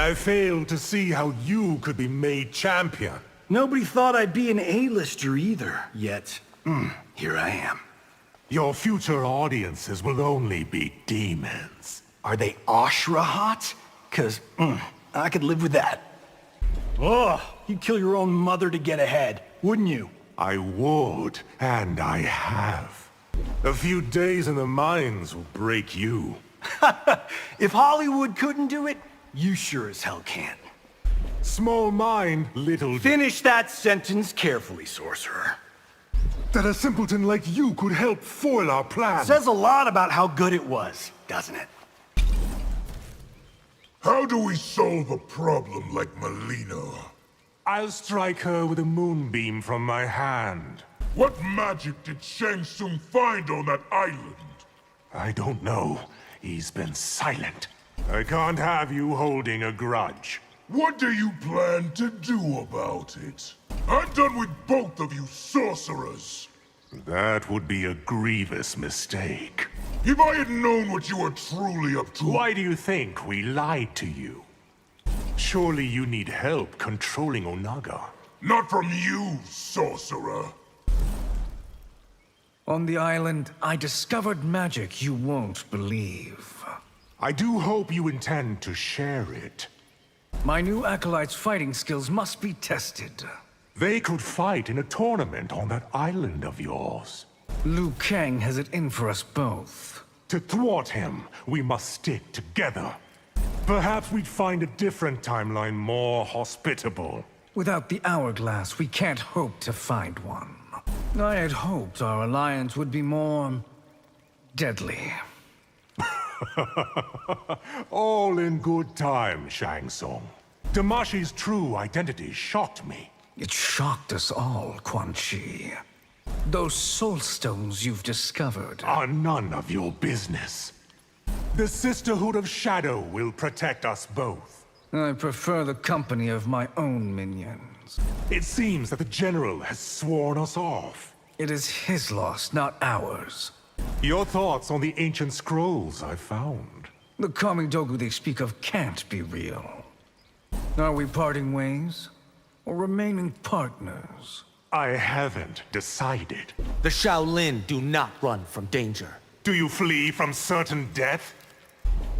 I failed to see how you could be made champion. Nobody thought I'd be an A-lister either, yet, here I am. Your future audiences will only be demons. Are they Ashra hot? 'Cause, I could live with that. Oh, you'd kill your own mother to get ahead, wouldn't you? I would, and I have. A few days in the mines will break you. If Hollywood couldn't do it, you sure as hell can. Small mind, little... Finish that sentence carefully, sorcerer. That a simpleton like you could help foil our plan. Says a lot about how good it was, doesn't it? How do we solve a problem like Melina? I'll strike her with a moonbeam from my hand. What magic did Shang Tsung find on that island? I don't know. He's been silent. I can't have you holding a grudge. What do you plan to do about it? I'm done with both of you sorcerers. That would be a grievous mistake. If I had known what you were truly up to... Why do you think we lied to you? Surely you need help controlling Onaga. Not from you, sorcerer. On the island, I discovered magic you won't believe. I do hope you intend to share it. My new acolyte's fighting skills must be tested. They could fight in a tournament on that island of yours. Liu Kang has it in for us both. To thwart him, we must stick together. Perhaps we'd find a different timeline more hospitable. Without the hourglass, we can't hope to find one. I had hoped our alliance would be more... deadly. All in good time, Shang Tsung. Damashi's true identity shocked me. It shocked us all, Quan Chi. Those soul stones you've discovered are none of your business. The Sisterhood of Shadow will protect us both. I prefer the company of my own minions. It seems that the General has sworn us off. It is his loss, not ours. Your thoughts on the ancient scrolls I found. The Kamidogu they speak of can't be real. Are we parting ways? Or remaining partners? I haven't decided. The Shaolin do not run from danger. Do you flee from certain death?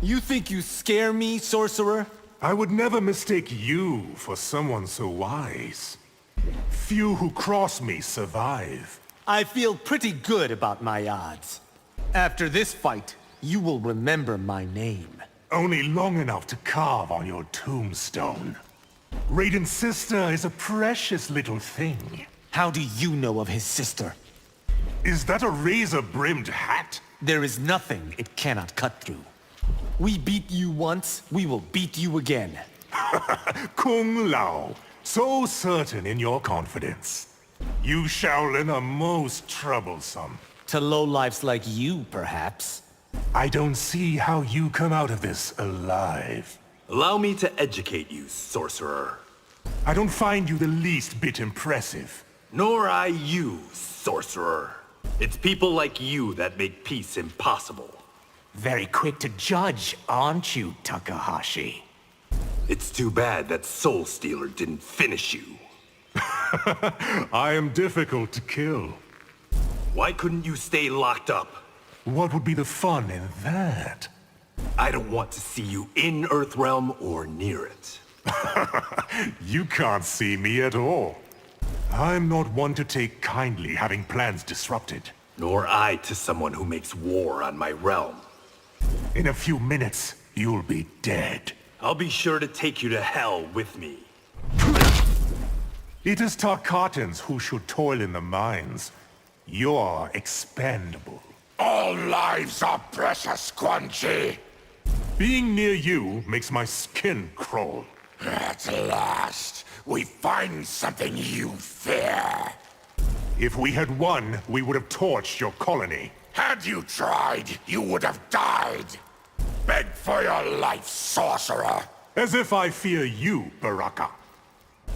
You think you scare me, sorcerer? I would never mistake you for someone so wise. Few who cross me survive. I feel pretty good about my odds. After this fight, you will remember my name. Only long enough to carve on your tombstone. Raiden's sister is a precious little thing. How do you know of his sister? Is that a razor-brimmed hat? There is nothing it cannot cut through. We beat you once, we will beat you again. Kung Lao, so certain in your confidence. You Shaolin are most troublesome. To lowlifes like you, perhaps. I don't see how you come out of this alive. Allow me to educate you, sorcerer. I don't find you the least bit impressive. Nor I you, sorcerer. It's people like you that make peace impossible. Very quick to judge, aren't you, Takahashi? It's too bad that Soul Stealer didn't finish you. I am difficult to kill. Why couldn't you stay locked up? What would be the fun in that? I don't want to see you in Earthrealm or near it. You can't see me at all. I'm not one to take kindly having plans disrupted. Nor I to someone who makes war on my realm. In a few minutes, you'll be dead. I'll be sure to take you to hell with me. It is Tarkatans who should toil in the mines. You're expendable. All lives are precious, Quan Chi. Being near you makes my skin crawl. At last, we find something you fear. If we had won, we would have torched your colony. Had you tried, you would have died. Beg for your life, sorcerer. As if I fear you, Baraka.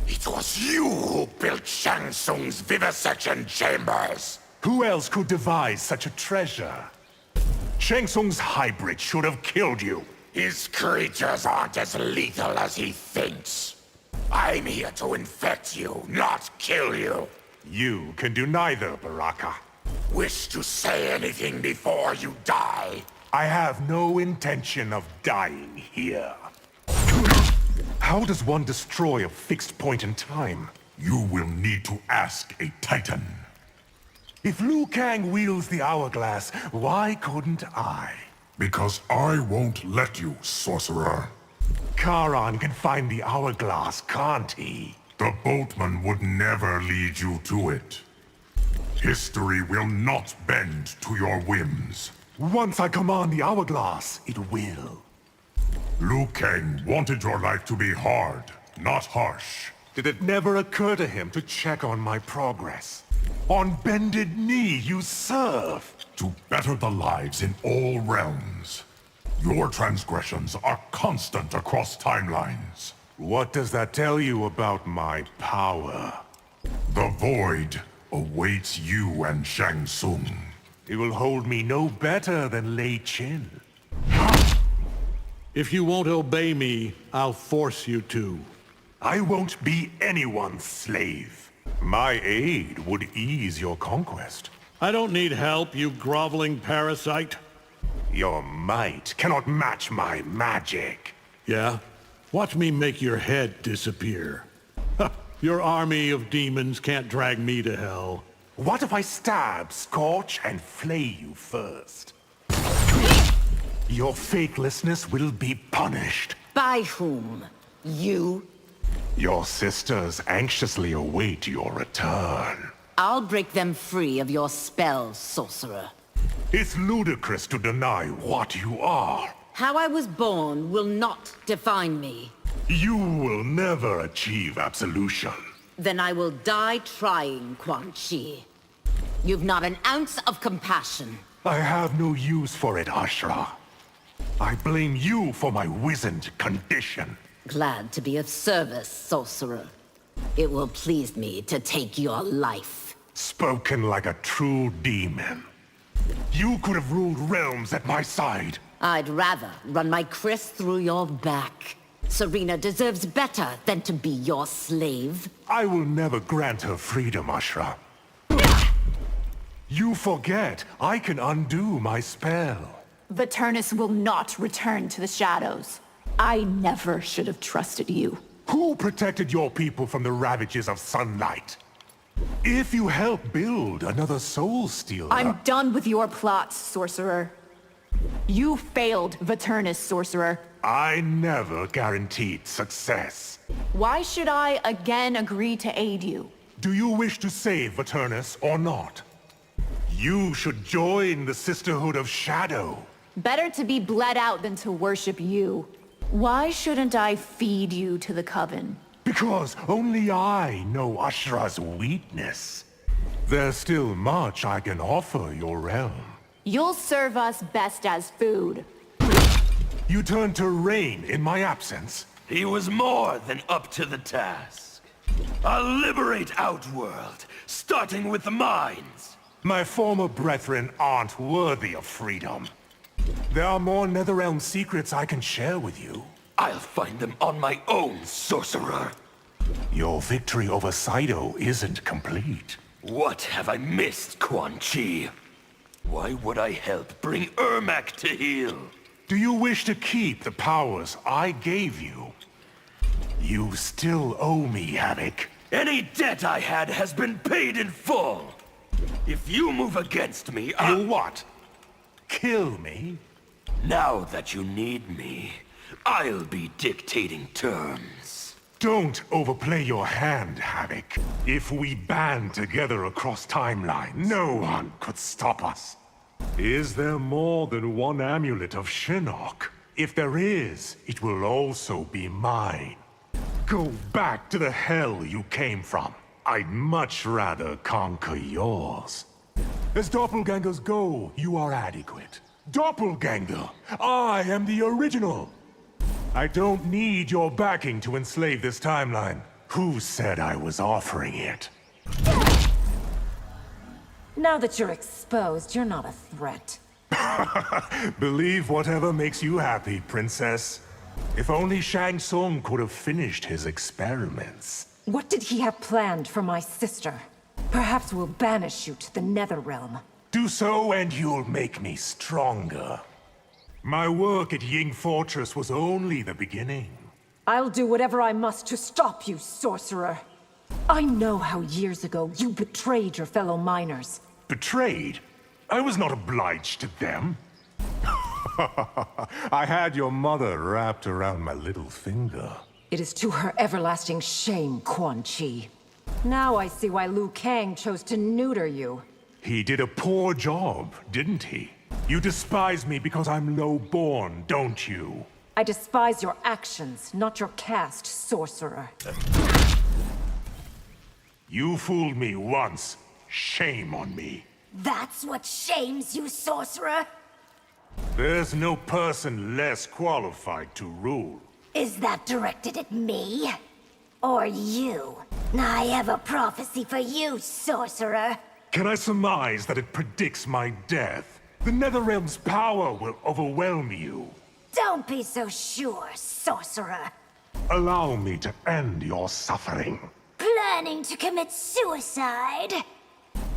It was you who built Shang Tsung's vivisection chambers. Who else could devise such a treasure? Shang Tsung's hybrid should have killed you. His creatures aren't as lethal as he thinks. I'm here to infect you, not kill you. You can do neither, Baraka. Wish to say anything before you die? I have no intention of dying here. How does one destroy a fixed point in time? You will need to ask a Titan. If Liu Kang wields the hourglass, why couldn't I? Because I won't let you, sorcerer. Charon can find the hourglass, can't he? The boatman would never lead you to it. History will not bend to your whims. Once I command the hourglass, it will. Liu Kang wanted your life to be hard, not harsh. Did it never occur to him to check on my progress? On bended knee, you serve. To better the lives in all realms. Your transgressions are constant across timelines. What does that tell you about my power? The void awaits you and Shang Tsung. It will hold me no better than Lei Chin. If you won't obey me, I'll force you to. I won't be anyone's slave. My aid would ease your conquest. I don't need help, you groveling parasite. Your might cannot match my magic. Yeah? Watch me make your head disappear. Your army of demons can't drag me to hell. What if I stab, scorch, and flay you first? Your faithlessness will be punished. By whom? You? Your sisters anxiously await your return. I'll break them free of your spell, sorcerer. It's ludicrous to deny what you are. How I was born will not define me. You will never achieve absolution. Then I will die trying, Quan Chi. You've not an ounce of compassion. I have no use for it, Ashra. I blame you for my wizened condition. Glad to be of service, sorcerer. It will please me to take your life. Spoken like a true demon. You could have ruled realms at my side. I'd rather run my Chris through your back. Serena deserves better than to be your slave. I will never grant her freedom, Ashra. You forget, I can undo my spell. Viternus will not return to the shadows. I never should have trusted you. Who protected your people from the ravages of sunlight? If you help build another Soul Stealer... I'm done with your plots, sorcerer. You failed, Viternus, sorcerer. I never guaranteed success. Why should I again agree to aid you? Do you wish to save Viternus or not? You should join the Sisterhood of Shadow. Better to be bled out than to worship you. Why shouldn't I feed you to the coven? Because only I know Ashra's weakness. There's still much I can offer your realm. You'll serve us best as food. You turned to rain in my absence. He was more than up to the task. I'll liberate Outworld, starting with the mines. My former brethren aren't worthy of freedom. There are more NetherRealm secrets I can share with you. I'll find them on my own, sorcerer. Your victory over Saito isn't complete. What have I missed, Quan Chi? Why would I help bring Ermac to heel? Do you wish to keep the powers I gave you? You still owe me, Havoc. Any debt I had has been paid in full. If you move against me, You'll what? Kill me? Now that you need me, I'll be dictating terms. Don't overplay your hand, Havoc. If we band together across timelines, no one could stop us. Is there more than one amulet of Shinnok? If there is, it will also be mine. Go back to the hell you came from. I'd much rather conquer yours. As doppelgangers go, you are adequate. Doppelganger! I am the original! I don't need your backing to enslave this timeline. Who said I was offering it? Now that you're exposed, you're not a threat. Believe whatever makes you happy, princess. If only Shang Tsung could have finished his experiments. What did he have planned for my sister? Perhaps we'll banish you to the NetherRealm. Do so and you'll make me stronger. My work at Ying Fortress was only the beginning. I'll do whatever I must to stop you, sorcerer. I know how years ago you betrayed your fellow miners. Betrayed? I was not obliged to them. I had your mother wrapped around my little finger. It is to her everlasting shame, Quan Chi. Now I see why Liu Kang chose to neuter you. He did a poor job, didn't he? You despise me because I'm low-born, don't you? I despise your actions, not your caste, sorcerer. You fooled me once. Shame on me. That's what shames you, sorcerer? There's no person less qualified to rule. Is that directed at me? Or you? I have a prophecy for you, sorcerer. Can I surmise that it predicts my death? The NetherRealm's power will overwhelm you. Don't be so sure, sorcerer. Allow me to end your suffering. Planning to commit suicide?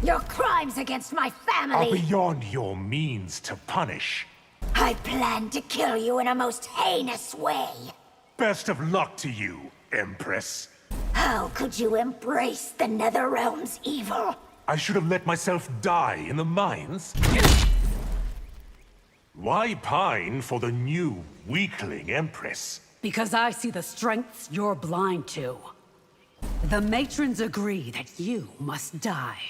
Your crimes against my family are beyond your means to punish. I plan to kill you in a most heinous way. Best of luck to you, Empress. How could you embrace the NetherRealm's evil? I should have let myself die in the mines. Why pine for the new weakling Empress? Because I see the strengths you're blind to. The matrons agree that you must die.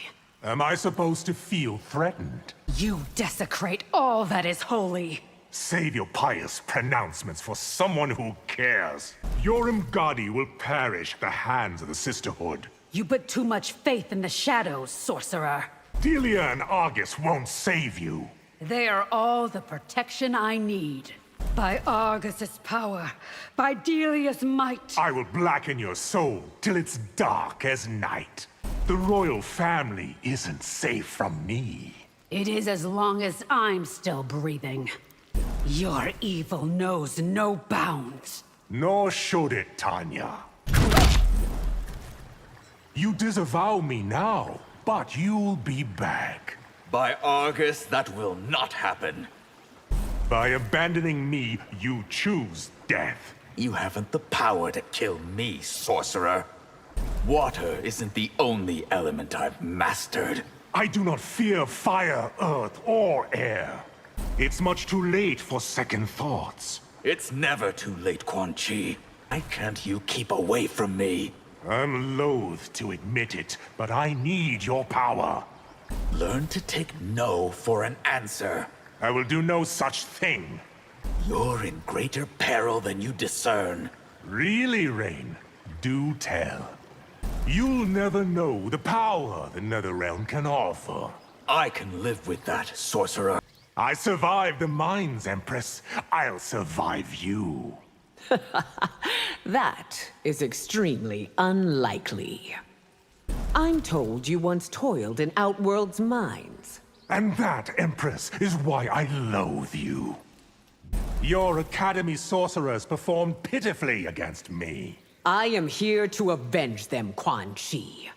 Am I supposed to feel threatened? You desecrate all that is holy. Save your pious pronouncements for someone who cares. Your Umgadi will perish at the hands of the Sisterhood. You put too much faith in the shadows, sorcerer. Delia and Argus won't save you. They are all the protection I need. By Argus's power, by Delia's might. I will blacken your soul till it's dark as night. The royal family isn't safe from me. It is as long as I'm still breathing. Your evil knows no bounds. Nor should it, Tanya. You disavow me now, but you'll be back. By Argus, that will not happen. By abandoning me, you choose death. You haven't the power to kill me, sorcerer. Water isn't the only element I've mastered. I do not fear fire, earth, or air. It's much too late for second thoughts. It's never too late, Quan Chi. Why can't you keep away from me? I'm loath to admit it, but I need your power. Learn to take no for an answer. I will do no such thing. You're in greater peril than you discern. Really, Rain? Do tell. You'll never know the power the NetherRealm can offer. I can live with that, sorcerer. I survived the mines, Empress. I'll survive you. That is extremely unlikely. I'm told you once toiled in Outworld's mines. And that, Empress, is why I loathe you. Your Academy sorcerers performed pitifully against me. I am here to avenge them, Quan Chi.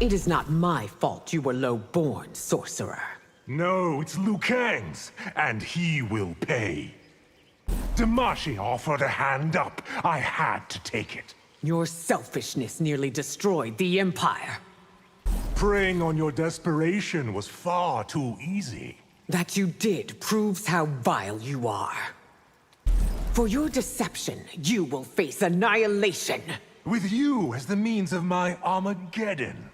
It is not my fault you were low-born, sorcerer. No, it's Liu Kang's, and he will pay. Damashi offered a hand up. I had to take it. Your selfishness nearly destroyed the Empire. Preying on your desperation was far too easy. That you did proves how vile you are. For your deception, you will face annihilation. With you as the means of my Armageddon.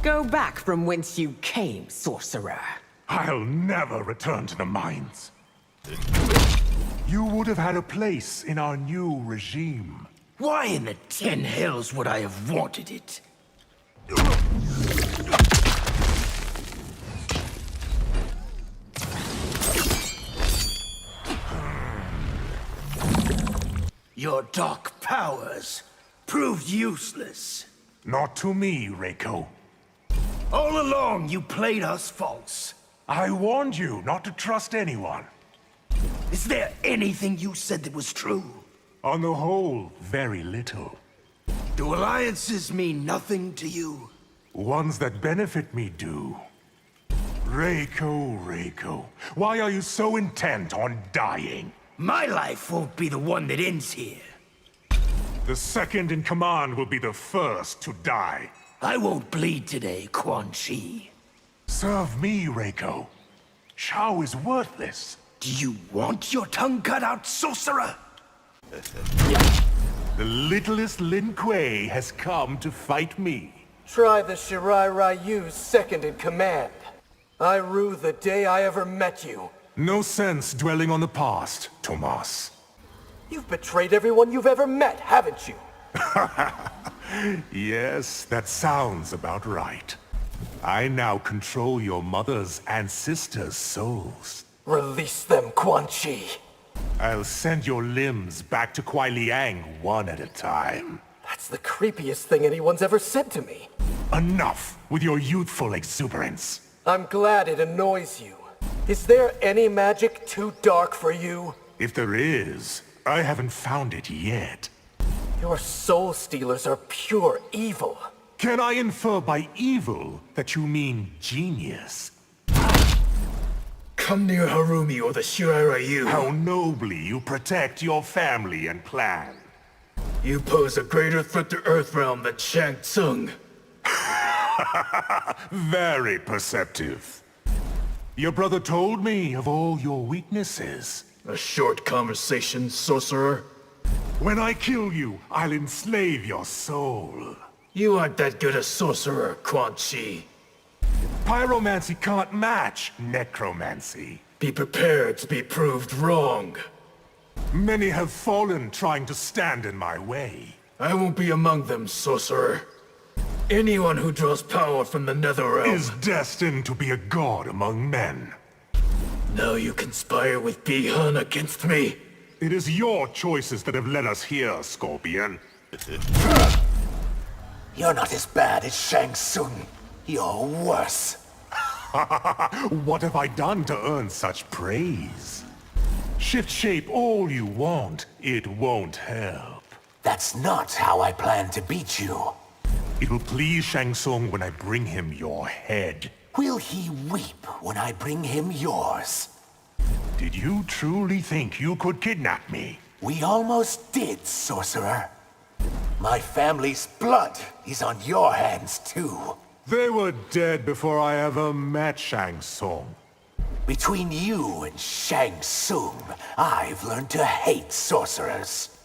Go back from whence you came, sorcerer. I'll never return to the mines. You would have had a place in our new regime. Why in the 10 hells would I have wanted it? Your dark powers proved useless. Not to me, Reiko. All along, you played us false. I warned you not to trust anyone. Is there anything you said that was true? On the whole, very little. Do alliances mean nothing to you? Ones that benefit me do. Reiko, why are you so intent on dying? My life won't be the one that ends here. The second in command will be the first to die. I won't bleed today, Quan Chi. Serve me, Reiko. Shao is worthless. Do you want your tongue cut out, sorcerer? The littlest Lin Kuei has come to fight me. Try the Shirai Ryu's second in command. I rue the day I ever met you. No sense dwelling on the past, Tomas. You've betrayed everyone you've ever met, haven't you? Yes, that sounds about right. I now control your mother's and sister's souls. Release them, Quan Chi. I'll send your limbs back to Kuai Liang one at a time. That's the creepiest thing anyone's ever said to me. Enough with your youthful exuberance. I'm glad it annoys you. Is there any magic too dark for you? If there is, I haven't found it yet. Your soul stealers are pure evil. Can I infer by evil that you mean genius? Come near Harumi or the Shirai Ryu. How nobly you protect your family and clan. You pose a greater threat to Earthrealm than Shang Tsung. Very perceptive. Your brother told me of all your weaknesses. A short conversation, sorcerer. When I kill you, I'll enslave your soul. You aren't that good a sorcerer, Quan Chi. Pyromancy can't match necromancy. Be prepared to be proved wrong. Many have fallen trying to stand in my way. I won't be among them, sorcerer. Anyone who draws power from the NetherRealm is destined to be a god among men. Now you conspire with Bi-Han against me? It is your choices that have led us here, Scorpion. You're not as bad as Shang Tsung. You're worse. What have I done to earn such praise? Shift shape all you want, it won't help. That's not how I plan to beat you. It will please Shang Tsung when I bring him your head. Will he weep when I bring him yours? Did you truly think you could kidnap me? We almost did, sorcerer. My family's blood is on your hands, too. They were dead before I ever met Shang Tsung. Between you and Shang Tsung, I've learned to hate sorcerers.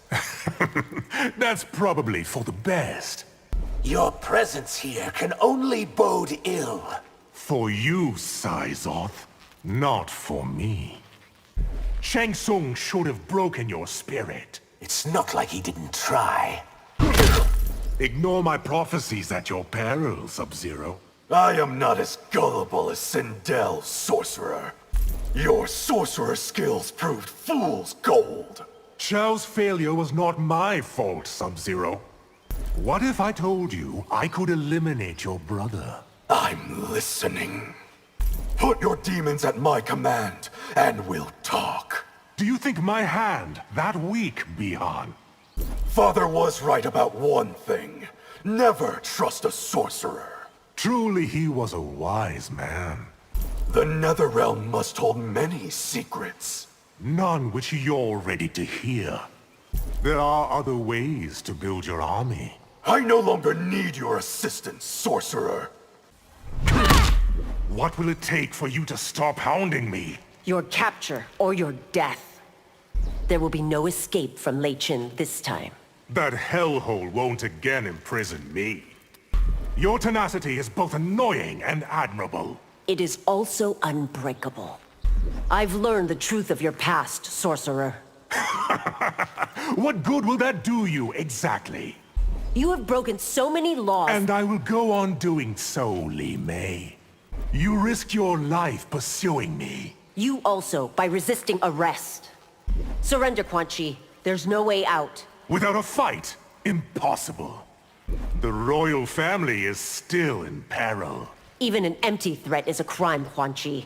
That's probably for the best. Your presence here can only bode ill. For you, Sizoth, not for me. Shang Tsung should have broken your spirit. It's not like he didn't try. Ignore my prophecies at your peril, Sub-Zero. I am not as gullible as Sindel, sorcerer. Your sorcerer skills proved fool's gold. Chao's failure was not my fault, Sub-Zero. What if I told you I could eliminate your brother? I'm listening. Put your demons at my command, and we'll talk. Do you think my hand that weak, Bi-Han? Father was right about one thing. Never trust a sorcerer. Truly he was a wise man. The NetherRealm must hold many secrets. None which you're ready to hear. There are other ways to build your army. I no longer need your assistance, sorcerer. What will it take for you to stop hounding me? Your capture or your death. There will be no escape from Lei Chin this time. That hellhole won't again imprison me. Your tenacity is both annoying and admirable. It is also unbreakable. I've learned the truth of your past, sorcerer. What good will that do you, exactly? You have broken so many laws. And I will go on doing so, Li Mei. You risk your life pursuing me. You also, by resisting arrest. Surrender, Quan Chi. There's no way out. Without a fight? Impossible. The royal family is still in peril. Even an empty threat is a crime, Quan Chi.